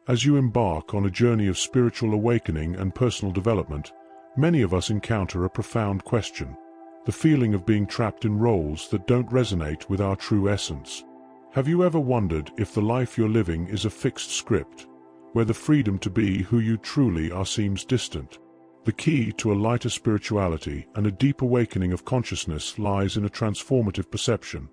As you embark on a journey of spiritual awakening and personal development, many of us encounter a profound question: the feeling of being trapped in roles that don't resonate with our true essence. Have you ever wondered if the life you're living is a fixed script, where the freedom to be who you truly are seems distant? The key to a lighter spirituality and a deep awakening of consciousness lies in a transformative perception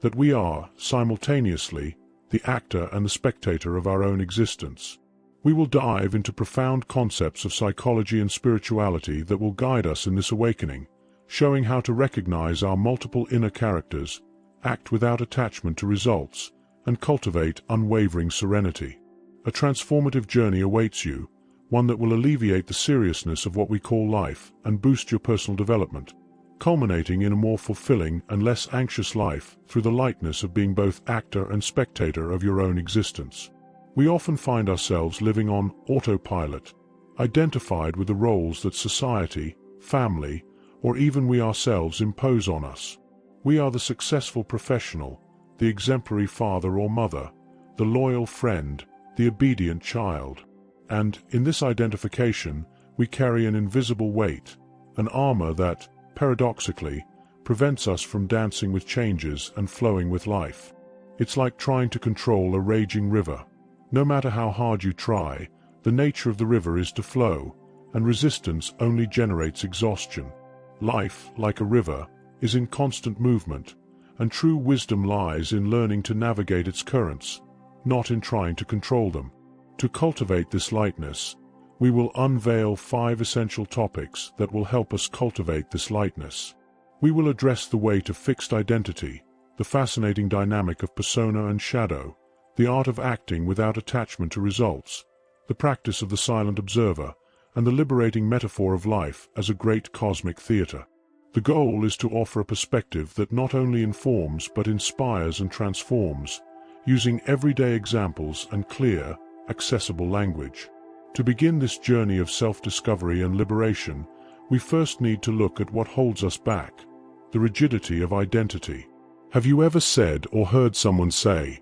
that we are, simultaneously, the actor and the spectator of our own existence. We will dive into profound concepts of psychology and spirituality that will guide us in this awakening, showing how to recognize our multiple inner characters, act without attachment to results, and cultivate unwavering serenity. A transformative journey awaits you, one that will alleviate the seriousness of what we call life and boost your personal development, culminating in a more fulfilling and less anxious life through the lightness of being both actor and spectator of your own existence. We often find ourselves living on autopilot, identified with the roles that society, family, or even we ourselves impose on us. We are the successful professional, the exemplary father or mother, the loyal friend, the obedient child. And, in this identification, we carry an invisible weight, an armor that, paradoxically, prevents us from dancing with changes and flowing with life. It's like trying to control a raging river. No matter how hard you try, the nature of the river is to flow, and resistance only generates exhaustion. Life, like a river, is in constant movement, and true wisdom lies in learning to navigate its currents, not in trying to control them. To cultivate this lightness, we will unveil 5 essential topics that will help us cultivate this lightness. We will address the weight of fixed identity, the fascinating dynamic of persona and shadow, the art of acting without attachment to results, the practice of the silent observer, and the liberating metaphor of life as a great cosmic theater. The goal is to offer a perspective that not only informs but inspires and transforms, using everyday examples and clear, accessible language. To begin this journey of self-discovery and liberation, we first need to look at what holds us back: the rigidity of identity. Have you ever said or heard someone say,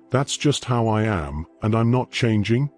"That's just how I am, and I'm not changing"?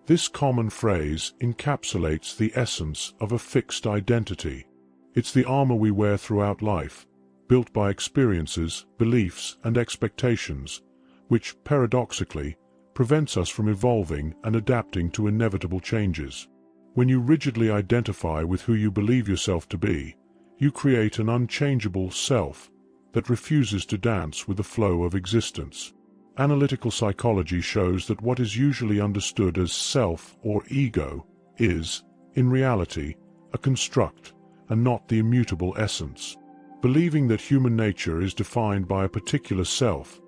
This common phrase encapsulates the essence of a fixed identity. It's the armor we wear throughout life, built by experiences, beliefs, and expectations, which, paradoxically, prevents us from evolving and adapting to inevitable changes. When you rigidly identify with who you believe yourself to be, you create an unchangeable self that refuses to dance with the flow of existence. Analytical psychology shows that what is usually understood as self or ego is, in reality, a construct and not the immutable essence. Believing that human nature is defined by a particular self,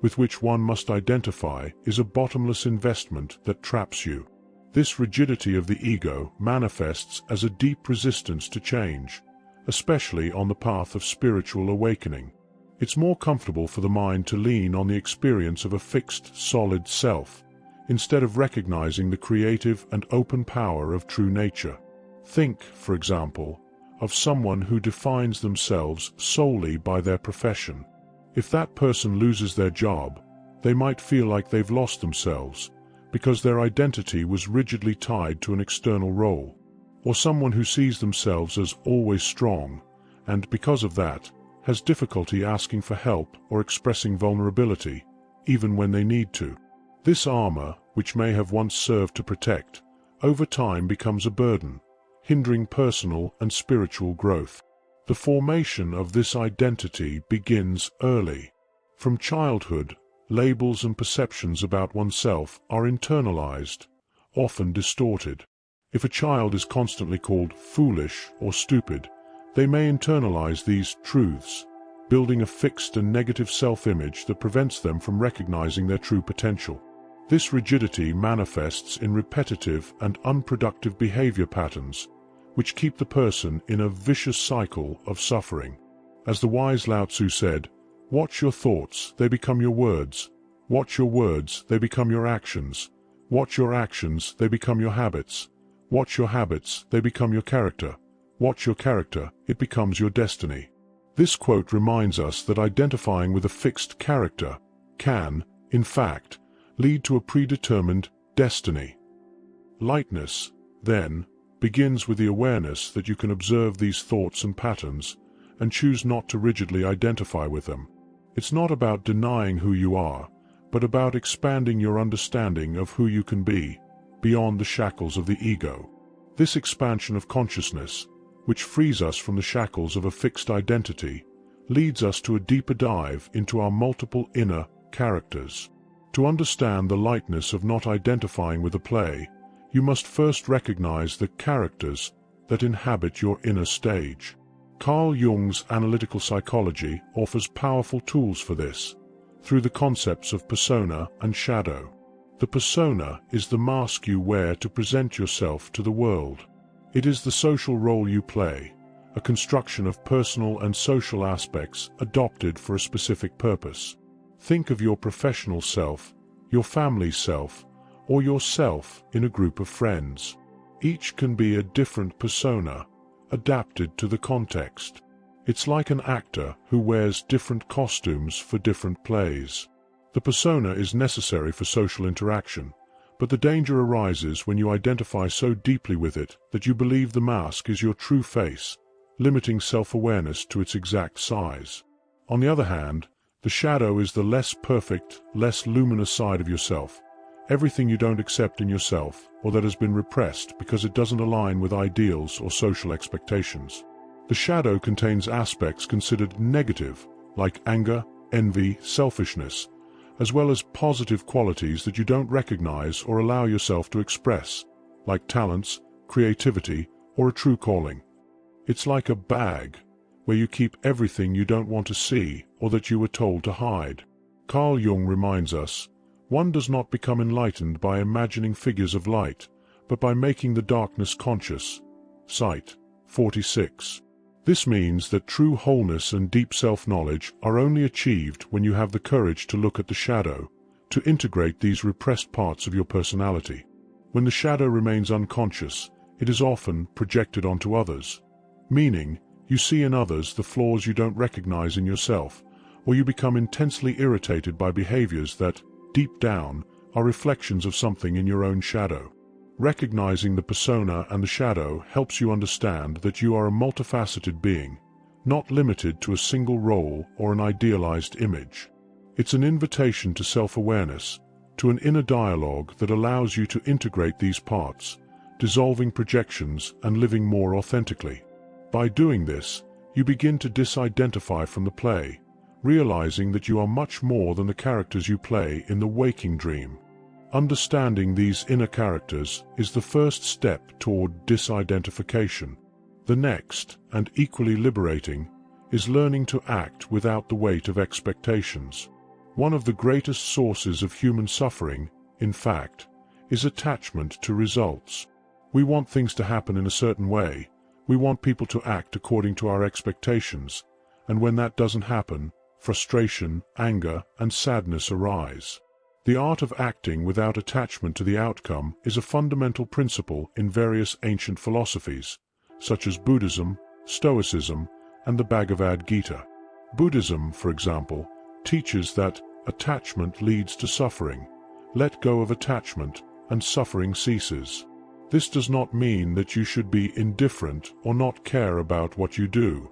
with which one must identify, is a bottomless investment that traps you. This rigidity of the ego manifests as a deep resistance to change, especially on the path of spiritual awakening. It's more comfortable for the mind to lean on the experience of a fixed, solid self, instead of recognizing the creative and open power of true nature. Think, for example, of someone who defines themselves solely by their profession. If that person loses their job, they might feel like they've lost themselves, because their identity was rigidly tied to an external role. Or someone who sees themselves as always strong, and because of that, has difficulty asking for help or expressing vulnerability, even when they need to. This armor, which may have once served to protect, over time becomes a burden, hindering personal and spiritual growth. The formation of this identity begins early. From childhood, labels and perceptions about oneself are internalized, often distorted. If a child is constantly called foolish or stupid, they may internalize these truths, building a fixed and negative self-image that prevents them from recognizing their true potential. This rigidity manifests in repetitive and unproductive behavior patterns, which keep the person in a vicious cycle of suffering. As the wise Lao Tzu said, "Watch your thoughts, they become your words. Watch your words, they become your actions. Watch your actions, they become your habits. Watch your habits, they become your character. Watch your character, it becomes your destiny." This quote reminds us that identifying with a fixed character can, in fact, lead to a predetermined, Destiny. Lightness, then, begins with the awareness that you can observe these thoughts and patterns and choose not to rigidly identify with them. It's not about denying who you are, but about expanding your understanding of who you can be, beyond the shackles of the ego. This expansion of consciousness, which frees us from the shackles of a fixed identity, leads us to a deeper dive into our multiple inner characters. To understand the lightness of not identifying with a play, you must first recognize the characters that inhabit your inner stage. Carl Jung's analytical psychology offers powerful tools for this, through the concepts of persona and shadow. The persona is the mask you wear to present yourself to the world. It is the social role you play, a construction of personal and social aspects adopted for a specific purpose. Think of your professional self, your family self, or yourself in a group of friends. Each can be a different persona, adapted to the context. It's like an actor who wears different costumes for different plays. The persona is necessary for social interaction, but the danger arises when you identify so deeply with it that you believe the mask is your true face, limiting self-awareness to its exact size. On the other hand, the shadow is the less perfect, less luminous side of yourself, everything you don't accept in yourself or that has been repressed because it doesn't align with ideals or social expectations. The shadow contains aspects considered negative, like anger, envy, selfishness, as well as positive qualities that you don't recognize or allow yourself to express, like talents, creativity, or a true calling. It's like a bag, where you keep everything you don't want to see or that you were told to hide. Carl Jung reminds us, one does not become enlightened by imagining figures of light, but by making the darkness conscious. Cite 46. This means that true wholeness and deep self-knowledge are only achieved when you have the courage to look at the shadow, to integrate these repressed parts of your personality. When the shadow remains unconscious, it is often projected onto others, meaning you see in others the flaws you don't recognize in yourself, or you become intensely irritated by behaviors that, deep down, are reflections of something in your own shadow. Recognizing the persona and the shadow helps you understand that you are a multifaceted being, not limited to a single role or an idealized image. It's an invitation to self-awareness, to an inner dialogue that allows you to integrate these parts, dissolving projections and living more authentically. By doing this, you begin to disidentify from the play, realizing that you are much more than the characters you play in the waking dream. Understanding these inner characters is the first step toward disidentification. The next, and equally liberating, is learning to act without the weight of expectations. One of the greatest sources of human suffering, in fact, is attachment to results. We want things to happen in a certain way. We want people to act according to our expectations, and when that doesn't happen, frustration, anger, and sadness arise. The art of acting without attachment to the outcome is a fundamental principle in various ancient philosophies, such as Buddhism, Stoicism, and the Bhagavad Gita. Buddhism, for example, teaches that attachment leads to suffering. Let go of attachment, and suffering ceases. This does not mean that you should be indifferent or not care about what you do.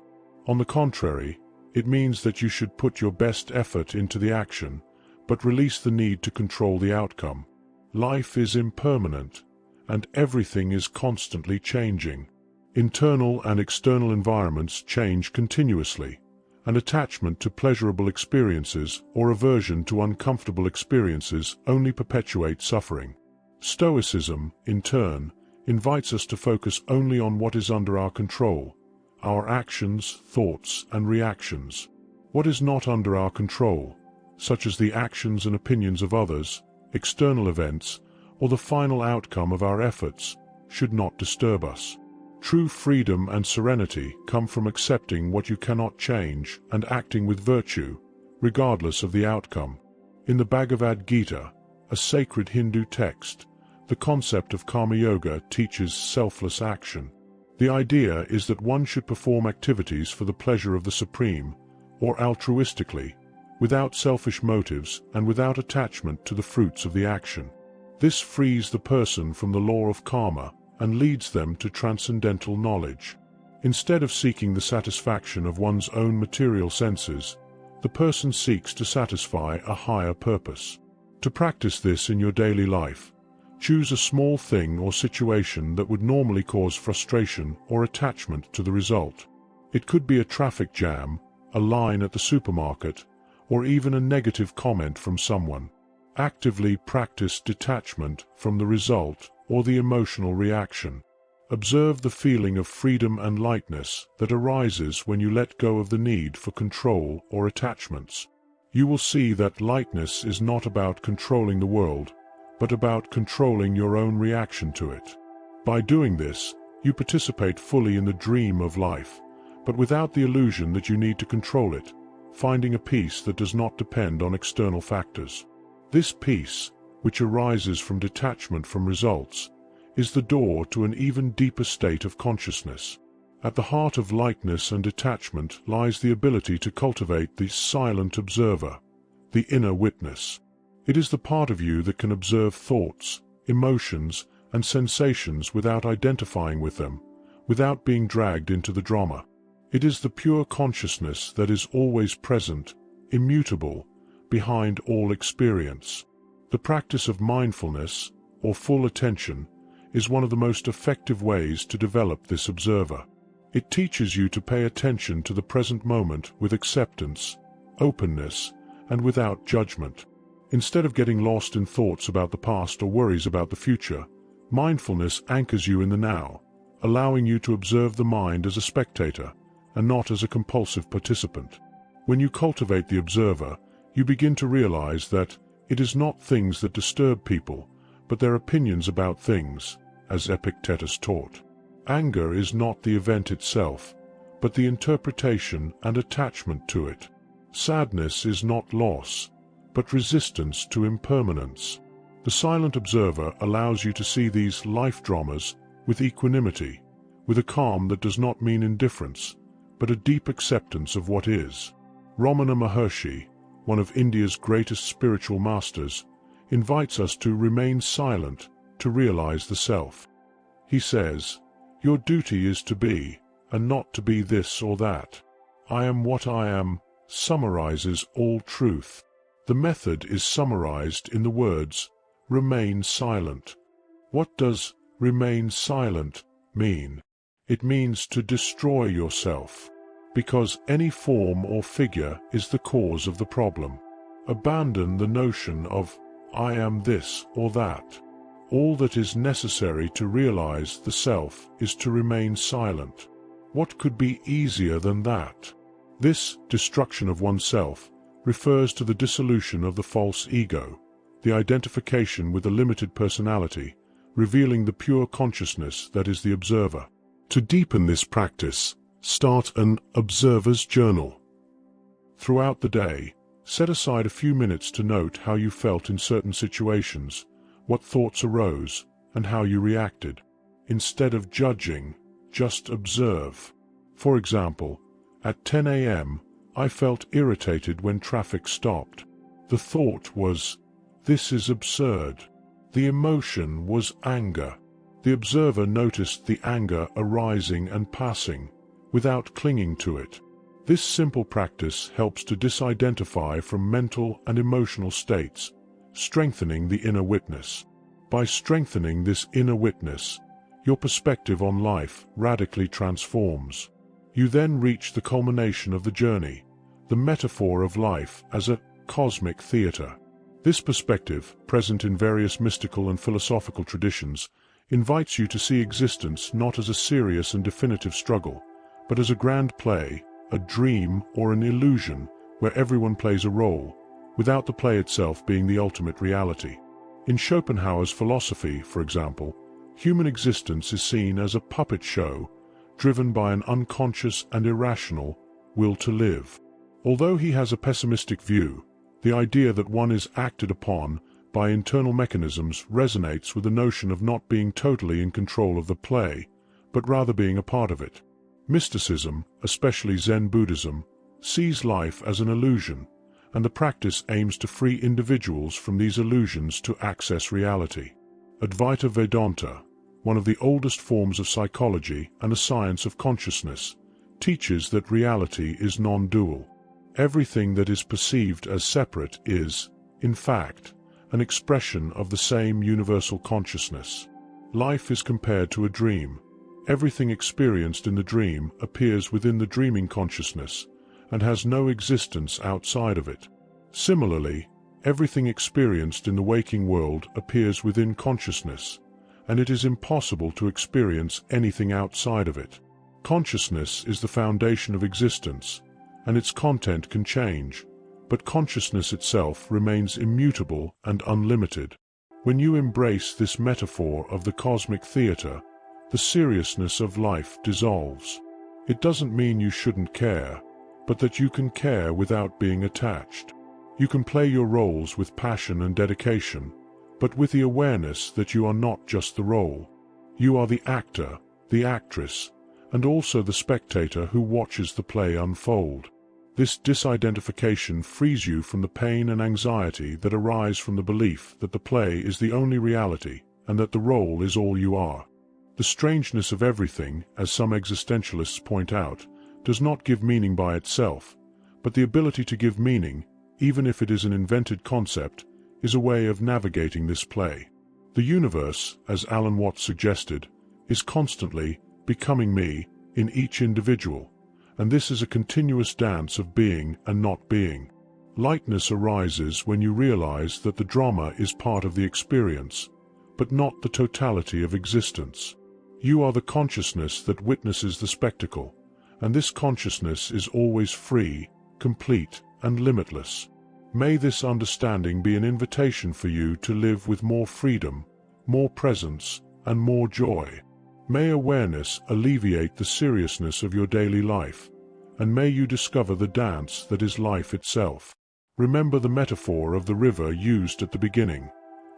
On the contrary, it means that you should put your best effort into the action, but release the need to control the outcome. Life is impermanent, and everything is constantly changing. Internal and external environments change continuously, and attachment to pleasurable experiences or aversion to uncomfortable experiences only perpetuate suffering. Stoicism, in turn, invites us to focus only on what is under our control, our actions, thoughts, and reactions. What is not under our control, such as the actions and opinions of others, external events, or the final outcome of our efforts, should not disturb us. True freedom and serenity come from accepting what you cannot change and acting with virtue, regardless of the outcome. In the Bhagavad Gita, a sacred Hindu text, the concept of karma yoga teaches selfless action. The idea is that one should perform activities for the pleasure of the Supreme, or altruistically, without selfish motives and without attachment to the fruits of the action. This frees the person from the law of karma and leads them to transcendental knowledge. Instead of seeking the satisfaction of one's own material senses, the person seeks to satisfy a higher purpose. To practice this in your daily life, choose a small thing or situation that would normally cause frustration or attachment to the result. It could be a traffic jam, a line at the supermarket, or even a negative comment from someone. Actively practice detachment from the result or the emotional reaction. Observe the feeling of freedom and lightness that arises when you let go of the need for control or attachments. You will see that lightness is not about controlling the world, but about controlling your own reaction to it. By doing this, you participate fully in the dream of life, but without the illusion that you need to control it, finding a peace that does not depend on external factors. This peace, which arises from detachment from results, is the door to an even deeper state of consciousness. At the heart of lightness and detachment lies the ability to cultivate the silent observer, the inner witness. It is the part of you that can observe thoughts, emotions, and sensations without identifying with them, without being dragged into the drama. It is the pure consciousness that is always present, immutable, behind all experience. The practice of mindfulness, or full attention, is one of the most effective ways to develop this observer. It teaches you to pay attention to the present moment with acceptance, openness, and without judgment. Instead of getting lost in thoughts about the past or worries about the future, mindfulness anchors you in the now, allowing you to observe the mind as a spectator and not as a compulsive participant. When you cultivate the observer, you begin to realize that it is not things that disturb people, but their opinions about things, as Epictetus taught. Anger is not the event itself, but the interpretation and attachment to it. Sadness is not loss, but resistance to impermanence. The silent observer allows you to see these life dramas with equanimity, with a calm that does not mean indifference, but a deep acceptance of what is. Ramana Maharshi, one of India's greatest spiritual masters, invites us to remain silent to realize the self. He says, "Your duty is to be, and not to be this or that. I am what I am," summarizes all truth. The method is summarized in the words, "remain silent." What does remain silent mean? It means to destroy yourself, because any form or figure is the cause of the problem. Abandon the notion of I am this or that. All that is necessary to realize the self is to remain silent. What could be easier than that? This destruction of oneself refers to the dissolution of the false ego, the identification with a limited personality, revealing the pure consciousness that is the observer. To deepen this practice, start an observer's journal. Throughout the day, set aside a few minutes to note how you felt in certain situations, what thoughts arose, and how you reacted. Instead of judging, just observe. For example, at 10 a.m., I felt irritated when traffic stopped. The thought was, "This is absurd." The emotion was anger. The observer noticed the anger arising and passing, without clinging to it. This simple practice helps to disidentify from mental and emotional states, strengthening the inner witness. By strengthening this inner witness, your perspective on life radically transforms. You then reach the culmination of the journey, the metaphor of life as a cosmic theater. This perspective, present in various mystical and philosophical traditions, invites you to see existence not as a serious and definitive struggle, but as a grand play, a dream or an illusion where everyone plays a role, without the play itself being the ultimate reality. In Schopenhauer's philosophy, for example, human existence is seen as a puppet show, driven by an unconscious and irrational will to live. Although he has a pessimistic view, the idea that one is acted upon by internal mechanisms resonates with the notion of not being totally in control of the play, but rather being a part of it. Mysticism, especially Zen Buddhism, sees life as an illusion, and the practice aims to free individuals from these illusions to access reality. Advaita Vedanta, one of the oldest forms of psychology and a science of consciousness, teaches that reality is non-dual. Everything that is perceived as separate is, in fact, an expression of the same universal consciousness. Life is compared to a dream. Everything experienced in the dream appears within the dreaming consciousness and has no existence outside of it. Similarly, everything experienced in the waking world appears within consciousness, and it is impossible to experience anything outside of it. Consciousness is the foundation of existence, and its content can change, but consciousness itself remains immutable and unlimited. When you embrace this metaphor of the cosmic theater, the seriousness of life dissolves. It doesn't mean you shouldn't care, but that you can care without being attached. You can play your roles with passion and dedication, but with the awareness that you are not just the role. You are the actor, the actress, and also the spectator who watches the play unfold. This disidentification frees you from the pain and anxiety that arise from the belief that the play is the only reality and that the role is all you are. The strangeness of everything, as some existentialists point out, does not give meaning by itself, but the ability to give meaning, even if it is an invented concept, is a way of navigating this play. The universe, as Alan Watts suggested, is constantly becoming me in each individual, and this is a continuous dance of being and not being. Lightness arises when you realize that the drama is part of the experience, but not the totality of existence. You are the consciousness that witnesses the spectacle, and this consciousness is always free, complete, and limitless. May this understanding be an invitation for you to live with more freedom, more presence, and more joy. May awareness alleviate the seriousness of your daily life, and may you discover the dance that is life itself. Remember the metaphor of the river used at the beginning.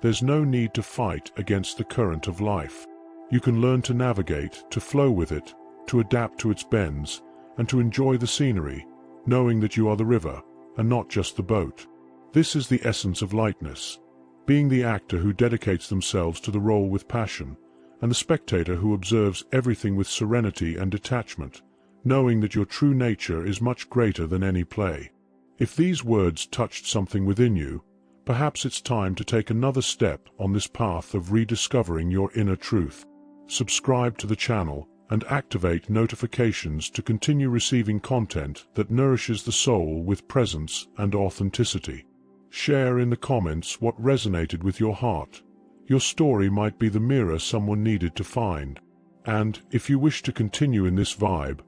There's no need to fight against the current of life. You can learn to navigate, to flow with it, to adapt to its bends, and to enjoy the scenery, knowing that you are the river, and not just the boat. This is the essence of lightness, being the actor who dedicates themselves to the role with passion, and the spectator who observes everything with serenity and detachment, knowing that your true nature is much greater than any play. If these words touched something within you, perhaps it's time to take another step on this path of rediscovering your inner truth. Subscribe to the channel and activate notifications to continue receiving content that nourishes the soul with presence and authenticity. Share in the comments what resonated with your heart. Your story might be the mirror someone needed to find. And, if you wish to continue in this vibe,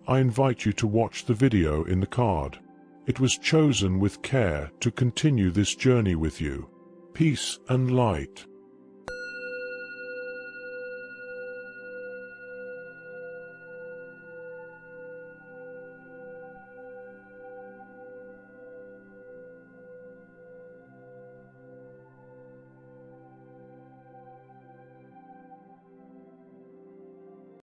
I invite you to watch the video in the card. It was chosen with care to continue this journey with you. Peace and light.